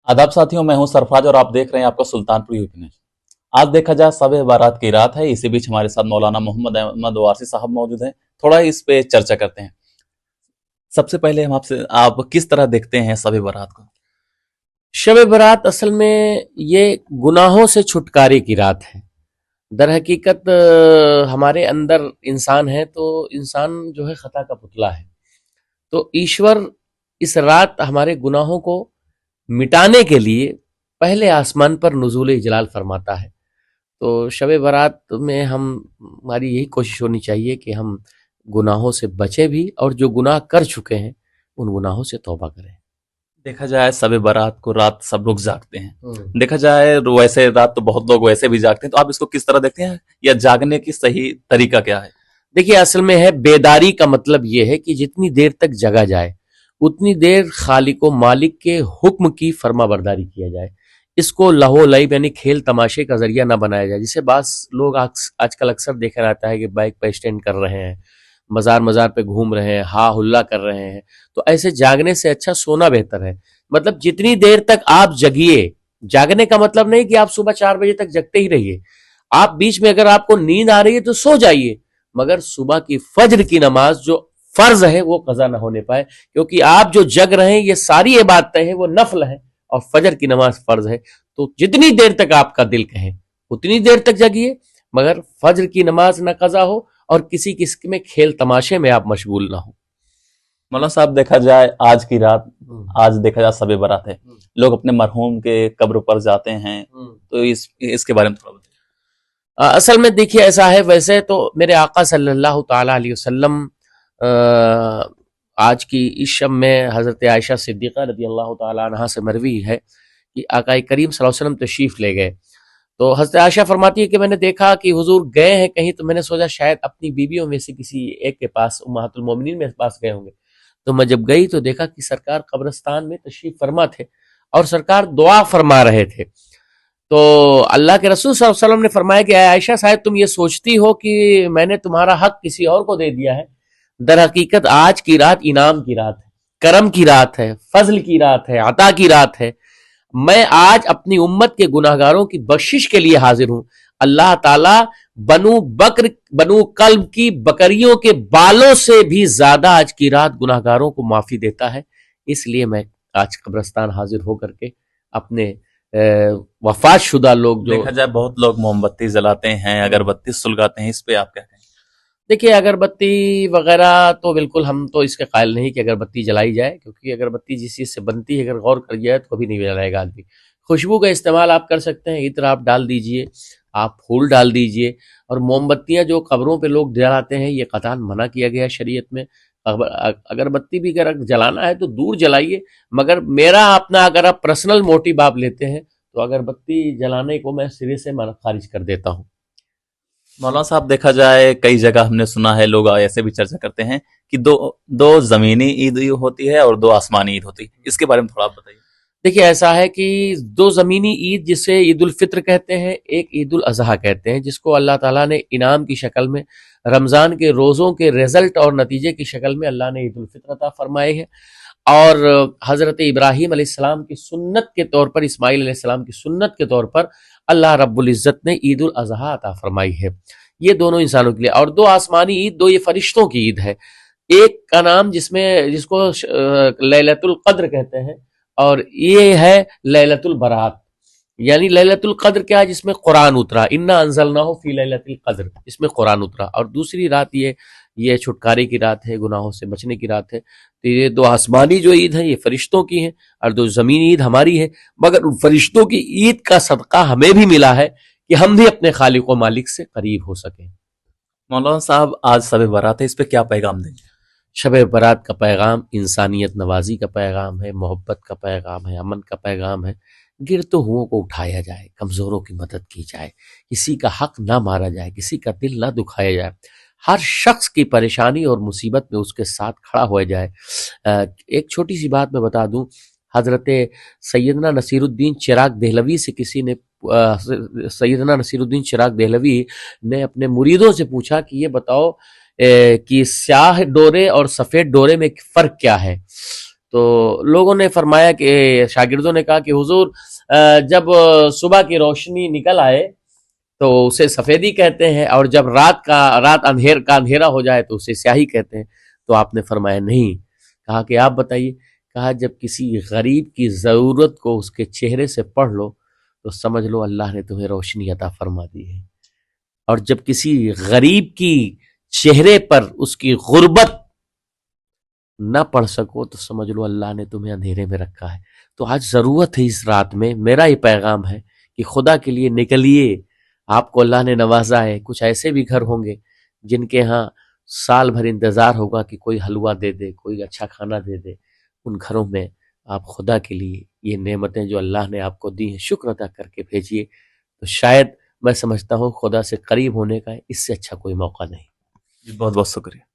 आदाब साथियों, मैं हूं सरफराज और आप देख रहे हैं आपका सुल्तानपुर यूपी न्यूज। आज देखा जाए शब बारात की रात है। इसी बीच हमारे साथ मौलाना मोहम्मद अहमद वारसी साहब मौजूद हैं। थोड़ा इस पे चर्चा करते हैं। सबसे पहले हम आपसे, आप किस तरह देखते हैं शब बारात को? शब बारात असल में ये गुनाहों से छुटकारे की रात है। दर हकीकत हमारे अंदर इंसान है तो इंसान जो है खता का पुतला है। तो ईश्वर इस रात हमारे गुनाहों को मिटाने के लिए पहले आसमान पर नुज़ूल इजलाल फरमाता है। तो शब बारात में हमारी यही कोशिश होनी चाहिए कि हम गुनाहों से बचें भी, और जो गुनाह कर चुके हैं उन गुनाहों से तौबा करें। देखा जाए शब बारात को रात सब लोग जागते हैं। देखा जाए वैसे रात तो बहुत लोग वैसे भी जागते हैं, तो आप इसको किस तरह देखते हैं, या जागने की सही तरीका क्या है? देखिए, असल में है बेदारी का मतलब ये है कि जितनी देर तक जगा जाए उतनी देर खालिक व मालिक के हुक्म की फर्मा बरदारी किया जाए। इसको लहो लईब यानी खेल तमाशे का जरिया ना बनाया जाए। जिसे बास लोग आजकल अक्सर देखा जाता है कि बाइक पर स्टैंड कर रहे हैं, मजार मजार पे घूम रहे हैं, हा हुल्ला कर रहे हैं। तो ऐसे जागने से अच्छा सोना बेहतर है। मतलब जितनी देर तक आप जगिए, जागने का मतलब नहीं कि आप सुबह 4 बजे तक जगते ही रहिए। आप बीच में अगर आपको नींद आ रही है तो सो जाइए, मगर सुबह की फज्र की नमाज जो फर्ज है वो कजा ना होने पाए, क्योंकि आप जो जग रहे हैं ये सारी इबादतें हैं वो नफल है और फजर की नमाज फर्ज है। तो जितनी देर तक आपका दिल कहे उतनी देर तक जगिए, मगर फज्र की नमाज ना कजा हो और किसी किस्म में खेल तमाशे में आप मशगूल ना हो। मौलाना साहब, देखा जाए आज की रात, आज देखा जाए शब बारात है, लोग अपने मरहूम के कब्र पर जाते हैं, तो इसके बारे में थोड़ा बताइए। असल में देखिए ऐसा है, वैसे तो मेरे आका सल्लल्लाहु ताला अलैहि वसल्लम आज की इस शब में हज़रत आयशा सिद्दीक़ा रज़ी अल्लाह ताला अन्हा से मरवी है कि आका करीम सल्लल्लाहु अलैहि वसल्लम तशरीफ़ ले गए। तो हज़रत आयशा फरमाती है कि मैंने देखा कि हुजूर गए हैं कहीं, तो मैंने सोचा शायद अपनी बीवियों में से किसी एक के पास, उम्महातुल मोमिनीन में पास गए होंगे। तो मैं जब गई तो देखा कि सरकार कब्रिस्तान में तशरीफ़ फरमा थे और सरकार दुआ फरमा रहे थे। तो अल्लाह के रसूल सल्लल्लाहु अलैहि वसल्लम ने फरमाया कि आयशा शायद तुम ये सोचती हो कि मैंने तुम्हारा हक किसी और को दे दिया है। दर हकीकत आज की रात इनाम की रात है, करम की रात है, फजल की रात है, अता की रात है। मैं आज अपनी उम्मत के गुनाहगारों की बख्शिश के लिए हाजिर हूं। अल्लाह ताला बनु कल्ब की बकरियों के बालों से भी ज्यादा आज की रात गुनाहगारों को माफी देता है। इसलिए मैं आज कब्रिस्तान हाजिर होकर के अपने वफात शुदा लोग, जो देखा जाए बहुत लोग मोमबत्ती जलाते हैं, अगरबत्ती सुलगाते हैं, इस पे आप क्या कहें? देखिए, अगरबत्ती वगैरह तो बिल्कुल हम तो इसके कायल नहीं कि अगरबत्ती जलाई जाए, क्योंकि अगरबत्ती जिस चीज़ से बनती है अगर गौर कर जाए तो कभी नहीं जलाएगा आदमी। खुशबू का इस्तेमाल आप कर सकते हैं, इत्र आप डाल दीजिए, आप फूल डाल दीजिए। और मोमबत्तियाँ जो कब्रों पे लोग जलाते हैं ये कतान मना किया गया शरीयत में। अगरबत्ती भी अगर जलाना है तो दूर जलाइए, मगर मेरा अपना अगर आप पर्सनल मोटिव आप लेते हैं तो अगरबत्ती जलाने को मैं सिरे से खारिज कर देता हूँ। मौलाना साहब, देखा जाए कई जगह हमने सुना है, लोग ऐसे भी चर्चा करते हैं कि दो जमीनी ईद होती है और दो आसमानी ईद होती है, इसके बारे में थोड़ा आप बताइए। देखिए, ऐसा है कि दो ज़मीनी ईद जिसे ईद उल फित्र कहते हैं, एक ईद उल अज़हा कहते हैं, जिसको अल्लाह ताला ने इनाम की शक्ल में रमज़ान के रोज़ों के रिजल्ट और नतीजे की शक्ल में अल्लाह ने ईद उल फित्र अता फरमाए है। और हज़रत इब्राहीम अलैहिस्सलाम की सुन्नत के तौर पर, इस्माइल अलैहिस्सलाम की सुन्नत के तौर पर अल्लाह रब्बुल इज़्ज़त ने ईद उल अज़हा अता फरमाई है। ये दोनों इंसानों के लिए। और दो आसमानी ईद, दो ये फरिश्तों की ईद है। एक का नाम जिसको लैलतुल कद्र कहते हैं, और ये है लैलतुल बरात। यानी लैलतुल कद्र क्या है? जिसमें कुरान उतरा, इन्ना अंज़लनाहु फी लैलतिल कद्र, इसमें कुरान उतरा। और दूसरी रात ये छुटकारे की रात है, गुनाहों से बचने की रात है। तो ये दो आसमानी जो ईद है ये फरिश्तों की है, और दो ज़मीनी ईद हमारी है। मगर उन फरिश्तों की ईद का सदका हमें भी मिला है कि हम भी अपने खालिक व मालिक से करीब हो सकें। मौलाना साहब, आज शब बारात है, इस पे क्या पैगाम देंगे? शब बारात का पैगाम इंसानियत नवाजी का पैगाम है, मोहब्बत का पैगाम है, अमन का पैगाम है। गिरते हुओं को उठाया जाए, कमज़ोरों की मदद की जाए, किसी का हक ना मारा जाए, किसी का दिल ना दुखाया जाए, हर शख्स की परेशानी और मुसीबत में उसके साथ खड़ा हो जाए। एक छोटी सी बात मैं बता दूं, हज़रत सैयदना नसीरुद्दीन चिराग देहलवी से किसी ने सैयदना नसीरुद्दीन चिराग देहलवी ने अपने मुरीदों से पूछा कि ये बताओ कि स्याह डोरे और सफ़ेद डोरे में फ़र्क क्या है? تو لوگوں نے فرمایا کہ شاگردوں نے کہا کہ حضور جب صبح کی روشنی نکل آئے تو اسے سفیدی کہتے ہیں، اور جب رات کا اندھیرا ہو جائے تو اسے سیاہی کہتے ہیں۔ تو آپ نے فرمایا نہیں۔ کہا کہ آپ بتائیے۔ کہا جب کسی غریب کی ضرورت کو اس کے چہرے سے پڑھ لو تو سمجھ لو اللہ نے تمہیں روشنی عطا فرما دی ہے، اور جب کسی غریب کی چہرے پر اس کی غربت نہ پڑھ سکو تو سمجھ لو اللہ نے تمہیں اندھیرے میں رکھا ہے۔ تو آج ضرورت ہے اس رات میں، میرا یہ پیغام ہے کہ خدا کے لیے نکلیے۔ آپ کو اللہ نے نوازا ہے، کچھ ایسے بھی گھر ہوں گے جن کے ہاں سال بھر انتظار ہوگا کہ کوئی حلوہ دے دے، کوئی اچھا کھانا دے دے۔ ان گھروں میں آپ خدا کے لیے یہ نعمتیں جو اللہ نے آپ کو دی ہیں شکر ادا کر کے بھیجیے، تو شاید میں سمجھتا ہوں خدا سے قریب ہونے کا اس سے اچھا کوئی موقع نہیں۔ جی بہت بہت شکریہ۔